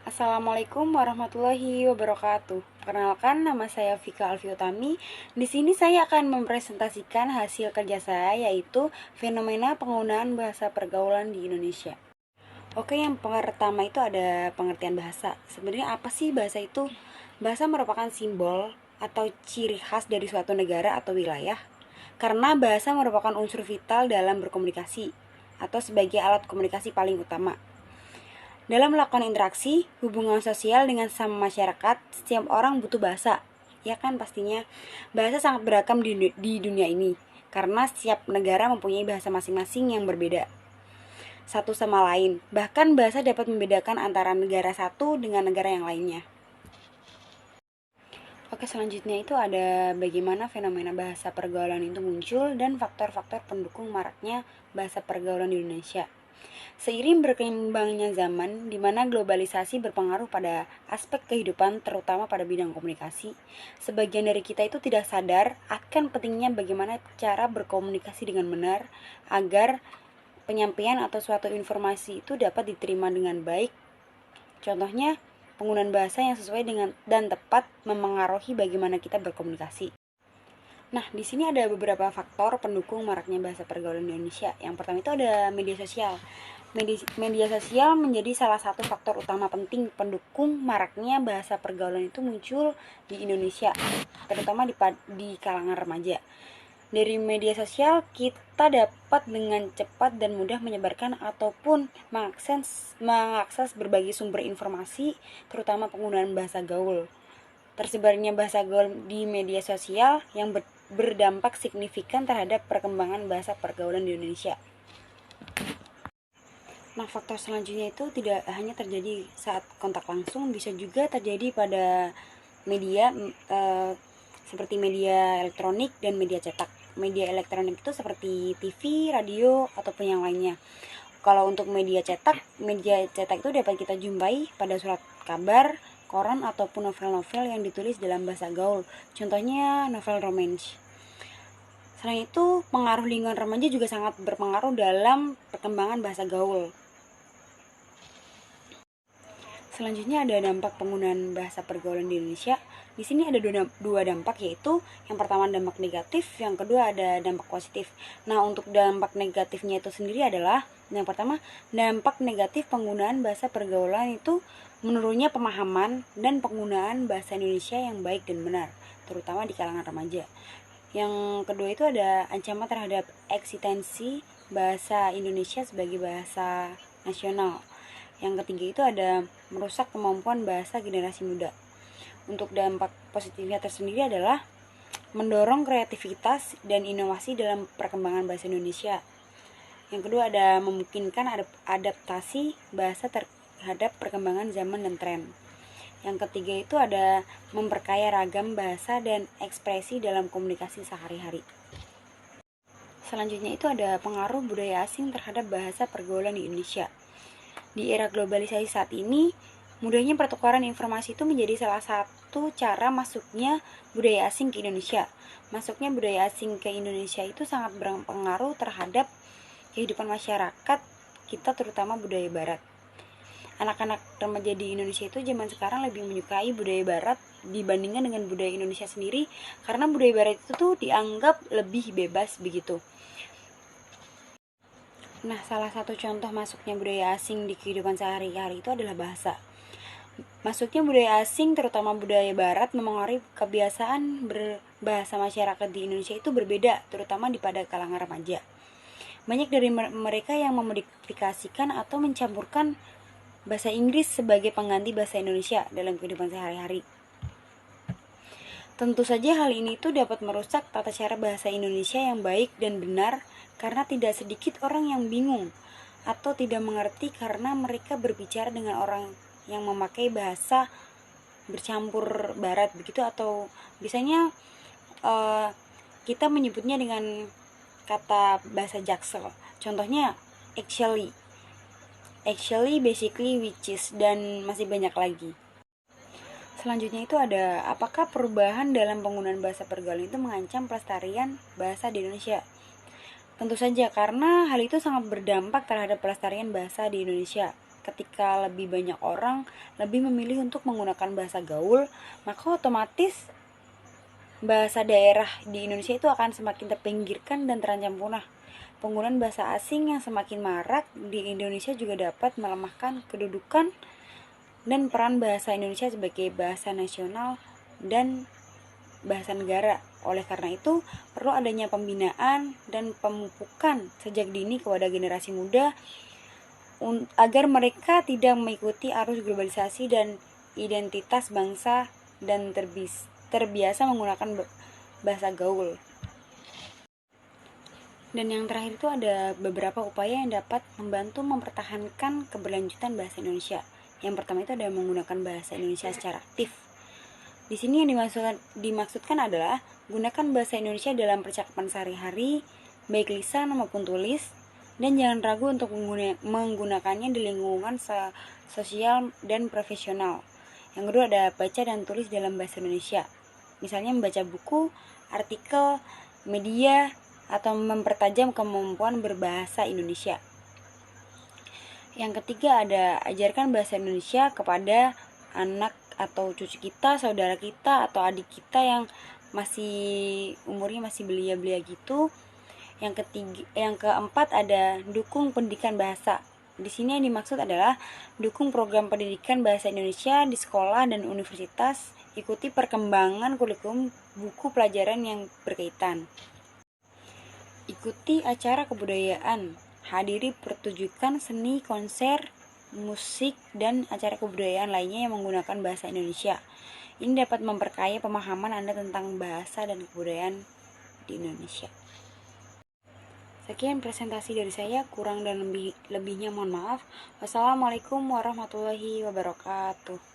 Assalamualaikum warahmatullahi wabarakatuh. Perkenalkan, nama saya Vika Alfiutami. Di sini saya akan mempresentasikan hasil kerja saya, yaitu fenomena penggunaan bahasa pergaulan di Indonesia. Oke, yang pertama itu ada pengertian bahasa. Sebenarnya apa sih bahasa itu? Bahasa merupakan simbol atau ciri khas dari suatu negara atau wilayah. Karena bahasa merupakan unsur vital dalam berkomunikasi atau sebagai alat komunikasi paling utama. Dalam melakukan interaksi, hubungan sosial dengan sama masyarakat, setiap orang butuh bahasa. Ya kan pastinya, bahasa sangat beragam di dunia ini. Karena setiap negara mempunyai bahasa masing-masing yang berbeda satu sama lain. Bahkan bahasa dapat membedakan antara negara satu dengan negara yang lainnya. Oke, selanjutnya itu ada bagaimana fenomena bahasa pergaulan itu muncul dan faktor-faktor pendukung maraknya bahasa pergaulan di Indonesia. Seiring berkembangnya zaman, di mana globalisasi berpengaruh pada aspek kehidupan, terutama pada bidang komunikasi, sebagian dari kita itu tidak sadar akan pentingnya bagaimana cara berkomunikasi dengan benar agar penyampaian atau suatu informasi itu dapat diterima dengan baik. Contohnya, penggunaan bahasa yang sesuai dengan dan tepat memengaruhi bagaimana kita berkomunikasi. Nah, di sini ada beberapa faktor pendukung maraknya bahasa pergaulan di Indonesia. Yang pertama itu ada media sosial. Media sosial menjadi salah satu faktor utama penting pendukung maraknya bahasa pergaulan itu muncul di Indonesia, terutama di kalangan remaja. Dari media sosial, kita dapat dengan cepat dan mudah menyebarkan ataupun mengakses berbagai sumber informasi, terutama penggunaan bahasa gaul. Tersebarnya bahasa gaul di media sosial yang berdampak signifikan terhadap perkembangan bahasa pergaulan di Indonesia. Nah, faktor selanjutnya itu tidak hanya terjadi saat kontak langsung, bisa juga terjadi pada media seperti media elektronik dan media cetak. Media elektronik itu seperti TV, radio, ataupun yang lainnya. Kalau untuk media cetak itu dapat kita jumpai pada surat kabar, koran, ataupun novel-novel yang ditulis dalam bahasa gaul. Contohnya novel romance. Selain itu, pengaruh lingkungan remaja juga sangat berpengaruh dalam perkembangan bahasa gaul. Selanjutnya ada dampak penggunaan bahasa pergaulan di Indonesia. Di sini ada dua dampak, yaitu yang pertama dampak negatif, yang kedua ada dampak positif. Nah, untuk dampak negatifnya itu sendiri adalah yang pertama, dampak negatif penggunaan bahasa pergaulan itu menurunnya pemahaman dan penggunaan bahasa Indonesia yang baik dan benar, terutama di kalangan remaja. Yang kedua itu ada ancaman terhadap eksistensi bahasa Indonesia sebagai bahasa nasional. Yang ketiga itu ada merusak kemampuan bahasa generasi muda. Untuk dampak positifnya tersendiri adalah mendorong kreativitas dan inovasi dalam perkembangan bahasa Indonesia. Yang kedua ada memungkinkan adaptasi bahasa terhadap perkembangan zaman dan tren. Yang ketiga itu ada memperkaya ragam bahasa dan ekspresi dalam komunikasi sehari-hari. Selanjutnya itu ada pengaruh budaya asing terhadap bahasa pergaulan di Indonesia. Di era globalisasi saat ini, mudahnya pertukaran informasi itu menjadi salah satu cara masuknya budaya asing ke Indonesia. Masuknya budaya asing ke Indonesia itu sangat berpengaruh terhadap kehidupan masyarakat kita, terutama budaya barat. Anak-anak remaja di Indonesia itu zaman sekarang lebih menyukai budaya barat dibandingkan dengan budaya Indonesia sendiri, karena budaya barat itu tuh dianggap lebih bebas begitu. Nah, salah satu contoh masuknya budaya asing di kehidupan sehari-hari itu adalah bahasa. Masuknya budaya asing, terutama budaya barat, memengaruhi kebiasaan berbahasa masyarakat di Indonesia itu berbeda, terutama pada kalangan remaja. Banyak dari mereka yang memodifikasikan atau mencampurkan bahasa Inggris sebagai pengganti bahasa Indonesia dalam kehidupan sehari-hari. Tentu saja hal ini tuh dapat merusak tata cara bahasa Indonesia yang baik dan benar, karena tidak sedikit orang yang bingung atau tidak mengerti karena mereka berbicara dengan orang yang memakai bahasa bercampur barat begitu, atau biasanya kita menyebutnya dengan kata bahasa Jaksel. Contohnya actually, basically, which is, dan masih banyak lagi. Selanjutnya itu ada apakah perubahan dalam penggunaan bahasa pergaulan itu mengancam pelestarian bahasa di Indonesia? Tentu saja, karena hal itu sangat berdampak terhadap pelestarian bahasa di Indonesia. ketika lebih banyak orang lebih memilih untuk menggunakan bahasa gaul, maka otomatis bahasa daerah di Indonesia itu akan semakin terpinggirkan dan terancam punah. Penggunaan bahasa asing yang semakin marak di Indonesia juga dapat melemahkan kedudukan dan peran bahasa Indonesia sebagai bahasa nasional dan bahasa negara. Oleh karena itu, perlu adanya pembinaan dan pemupukan sejak dini kepada generasi muda agar mereka tidak mengikuti arus globalisasi dan identitas bangsa dan terbiasa menggunakan bahasa gaul. Dan yang terakhir itu ada beberapa upaya yang dapat membantu mempertahankan keberlanjutan bahasa Indonesia. Yang pertama itu adalah menggunakan bahasa Indonesia secara aktif. Di sini yang dimaksudkan adalah gunakan bahasa Indonesia dalam percakapan sehari-hari, baik lisan maupun tulis, dan jangan ragu untuk menggunakannya di lingkungan sosial dan profesional. Yang kedua ada baca dan tulis dalam bahasa Indonesia. Misalnya membaca buku, artikel, media, atau mempertajam kemampuan berbahasa Indonesia. Yang ketiga ada ajarkan bahasa Indonesia kepada anak atau cucu kita, saudara kita, atau adik kita yang umurnya masih belia-belia gitu. Yang keempat ada dukung pendidikan bahasa. Di sini yang dimaksud adalah dukung program pendidikan bahasa Indonesia di sekolah dan universitas, ikuti perkembangan kurikulum buku pelajaran yang berkaitan. Ikuti acara kebudayaan, hadiri pertunjukan seni, konser, musik, dan acara kebudayaan lainnya yang menggunakan bahasa Indonesia. Ini dapat memperkaya pemahaman Anda tentang bahasa dan kebudayaan di Indonesia. Sekian presentasi dari saya, kurang dan lebihnya mohon maaf. Wassalamualaikum warahmatullahi wabarakatuh.